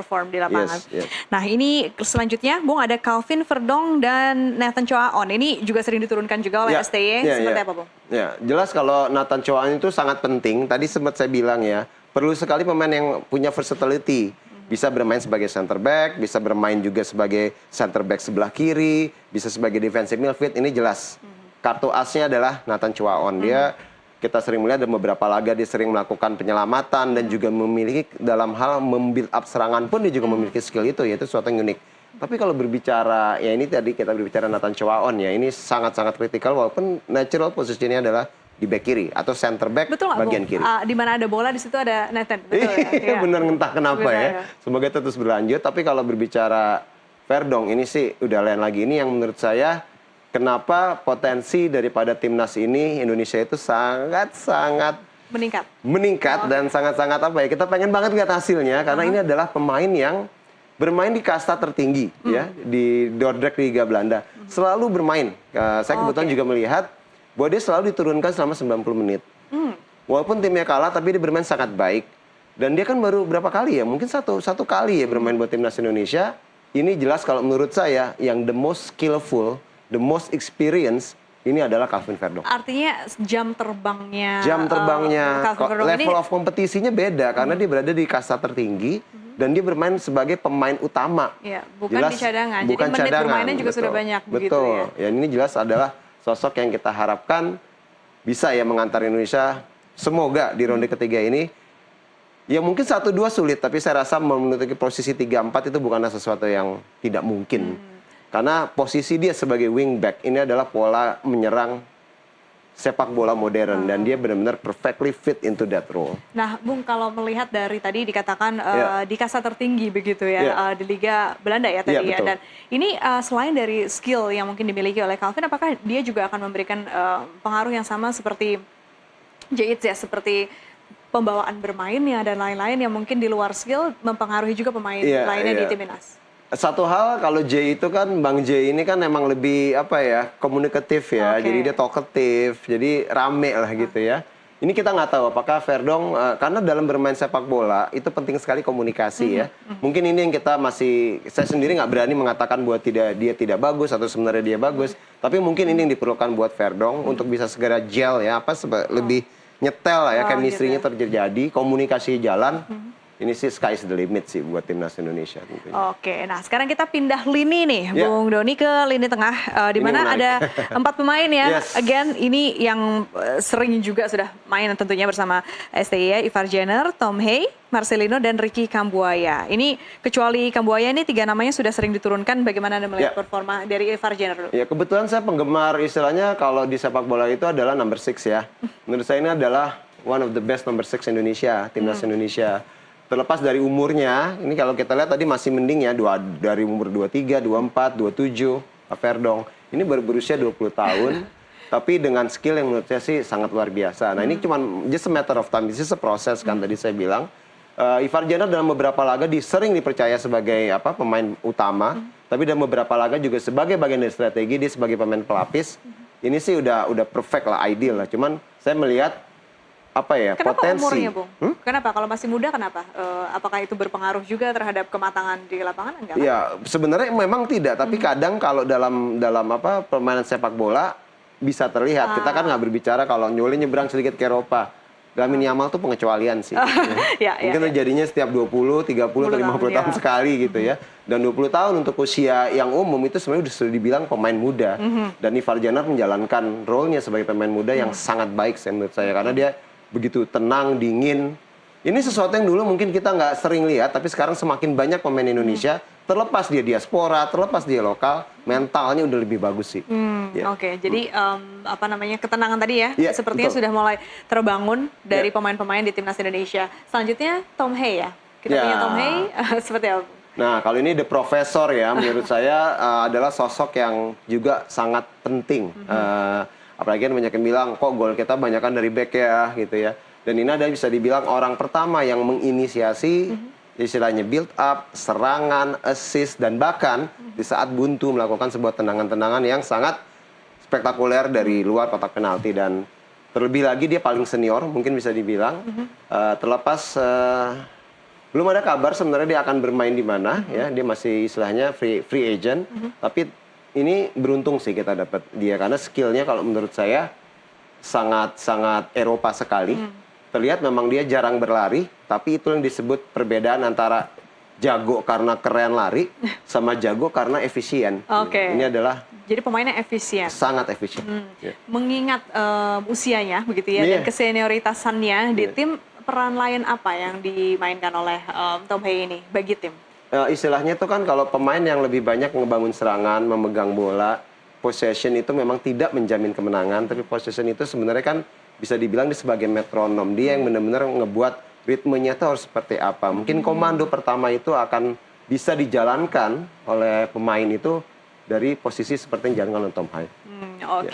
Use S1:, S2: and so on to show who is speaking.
S1: perform di lapangan.
S2: Yes.
S1: Nah ini selanjutnya, Bung, ada Calvin Verdong dan Nathan Choaon. Ini juga sering diturunkan juga oleh STY. Seperti apa, Bung?
S2: Ya, jelas kalau Nathan Choaon itu sangat penting. Tadi sempat saya bilang ya, perlu sekali pemain yang punya versatility. Bisa bermain sebagai center back, bisa bermain juga sebagai center back sebelah kiri, bisa sebagai defensive midfield. Ini jelas. Kartu asnya adalah Nathan Choaon. Dia, kita sering melihat dalam beberapa laga dia sering melakukan penyelamatan dan juga memiliki dalam hal membuild up serangan pun dia juga memiliki skill itu, yaitu sesuatu yang unik. Tapi kalau berbicara, ya ini tadi kita berbicara Nathan Choaon ya, ini sangat-sangat kritikal walaupun natural posisinya adalah di back kiri atau center back bagian kiri.
S1: Di mana ada bola di situ ada Nathan. Betul ya?
S2: Bener, entah kenapa ya. Semoga terus berlanjut. Tapi kalau berbicara Verdong ini sih udah lain lagi. Ini yang menurut saya kenapa potensi daripada timnas ini Indonesia itu sangat-sangat meningkat dan sangat-sangat apa ya, kita pengen banget lihat hasilnya karena ini adalah pemain yang bermain di kasta tertinggi ya di Dordrecht Liga Belanda. Selalu bermain. Saya kebetulan juga melihat bahwa dia selalu diturunkan selama 90 menit. Walaupun timnya kalah, tapi dia bermain sangat baik. Dan dia kan baru berapa kali ya? Mungkin satu kali ya bermain buat timnas Indonesia. Ini jelas kalau menurut saya yang the most skillful, the most experience, ini adalah Calvin Verdong.
S1: Artinya jam terbangnya
S2: level of kompetisinya beda. Karena dia berada di kasta tertinggi. Dan dia bermain sebagai pemain utama.
S1: Ya, bukan di cadangan. Jadi menit bermainnya juga sudah banyak.
S2: Betul. Ya, ini jelas adalah sosok yang kita harapkan bisa ya mengantar Indonesia semoga di ronde ketiga ini. Ya mungkin 1-2 sulit, tapi saya rasa menutupi posisi 3-4 itu bukanlah sesuatu yang tidak mungkin. Karena posisi dia sebagai wingback ini adalah pola menyerang sepak bola modern dan dia benar-benar perfectly fit into that role.
S1: Nah, Bung, kalau melihat dari tadi dikatakan di kasta tertinggi begitu ya di Liga Belanda ya tadi ya. Dan ini selain dari skill yang mungkin dimiliki oleh Calvin, apakah dia juga akan memberikan pengaruh yang sama seperti Jaiz ya, seperti pembawaan bermainnya dan lain-lain yang mungkin di luar skill mempengaruhi juga pemain lainnya di timnas?
S2: Satu hal kalau J itu kan Bang J ini kan emang lebih apa ya komunikatif ya, jadi dia talkative, jadi rame lah gitu ya. Ini kita nggak tahu apakah Verdong karena dalam bermain sepak bola itu penting sekali komunikasi ya. Mungkin ini yang kita saya sendiri nggak berani mengatakan bahwa dia tidak bagus atau sebenarnya dia bagus, tapi mungkin ini yang diperlukan buat Verdong untuk bisa segera gel ya, lebih nyetel lah ya, chemistry-nya terjadi, komunikasi jalan. Ini sih sky is the limit sih buat timnas Indonesia tentunya.
S1: Oke, nah sekarang kita pindah lini nih, Bung Doni ke lini tengah, di mana ada 4 pemain ya. Again, ini yang sering juga sudah main tentunya bersama STY, Ivar Jenner, Tom Hey, Marcelino, dan Ricky Kambuaya. Ini kecuali Kambuaya ini 3 namanya sudah sering diturunkan. Bagaimana Anda melihat performa dari Ivar Jenner dulu?
S2: Ya kebetulan saya penggemar istilahnya kalau di sepak bola itu adalah number 6 ya. Menurut saya ini adalah one of the best number 6 Indonesia, timnas Indonesia. Terlepas dari umurnya, ini kalau kita lihat tadi masih mending ya, dari umur 23, 24, 27, Verdong. Ini baru berusia 20 tahun, tapi dengan skill yang menurut saya sih sangat luar biasa. Nah ini cuma just a matter of time, this is a process kan tadi saya bilang. Ivar Jenner dalam beberapa laga sering dipercaya sebagai pemain utama, tapi dalam beberapa laga juga sebagai bagian dari strategi, dia sebagai pemain pelapis. Ini sih udah perfect lah, ideal lah. Cuman saya melihat
S1: kenapa
S2: potensi.
S1: Umurnya, Bung? Kenapa? Kalau masih muda kenapa? Apakah itu berpengaruh juga terhadap kematangan di lapangan? Enggak?
S2: Ya, sebenarnya memang tidak, tapi kadang kalau dalam permainan sepak bola bisa terlihat. Kita kan nggak berbicara kalau Nyoli nyebrang sedikit ke Eropa. Lamine Yamal tuh pengecualian sih. Mungkin terjadinya setiap 20, 30, atau 50 tahun sekali gitu ya. Dan 20 tahun untuk usia yang umum itu sebenarnya sudah dibilang pemain muda. Dan Ivar Jenner menjalankan role-nya sebagai pemain muda yang sangat baik menurut saya. Karena dia begitu tenang, dingin. Ini sesuatu yang dulu mungkin kita nggak sering lihat, tapi sekarang semakin banyak pemain Indonesia, terlepas dia diaspora, terlepas dia lokal, mentalnya udah lebih bagus sih.
S1: Oke, jadi ketenangan tadi ya, sepertinya sudah mulai terbangun dari pemain-pemain di timnas Indonesia. Selanjutnya Tom Hey ya, kita punya Tom Hey, seperti apa?
S2: Nah, kalau ini The Professor ya, menurut saya adalah sosok yang juga sangat penting. Apalagi kan banyak yang bilang, kok gol kita banyakan dari back ya, gitu ya. Dan ini ada bisa dibilang orang pertama yang menginisiasi istilahnya build up, serangan, assist, dan bahkan di saat buntu melakukan sebuah tendangan-tendangan yang sangat spektakuler dari luar kotak penalti. Dan terlebih lagi dia paling senior, mungkin bisa dibilang. Terlepas Belum ada kabar sebenarnya dia akan bermain di mana, ya. Dia masih istilahnya free agent. Tapi ini beruntung sih kita dapat dia karena skillnya kalau menurut saya sangat Eropa sekali. Terlihat memang dia jarang berlari, tapi itu yang disebut perbedaan antara jago karena keren lari sama jago karena efisien. Ini adalah
S1: jadi pemainnya efisien.
S2: Sangat efisien.
S1: Mengingat usianya begitu ya dan kesenioritasannya di tim, peran lain apa yang dimainkan oleh Tom Hay ini bagi tim?
S2: Istilahnya itu kan kalau pemain yang lebih banyak ngebangun serangan, memegang bola, possession itu memang tidak menjamin kemenangan, tapi possession itu sebenarnya kan bisa dibilang dia sebagai metronom. Dia yang benar-benar ngebuat ritmenya itu harus seperti apa. Mungkin komando pertama itu akan bisa dijalankan oleh pemain itu dari posisi seperti yang dijalankan oleh Tom Hay.
S1: Oke.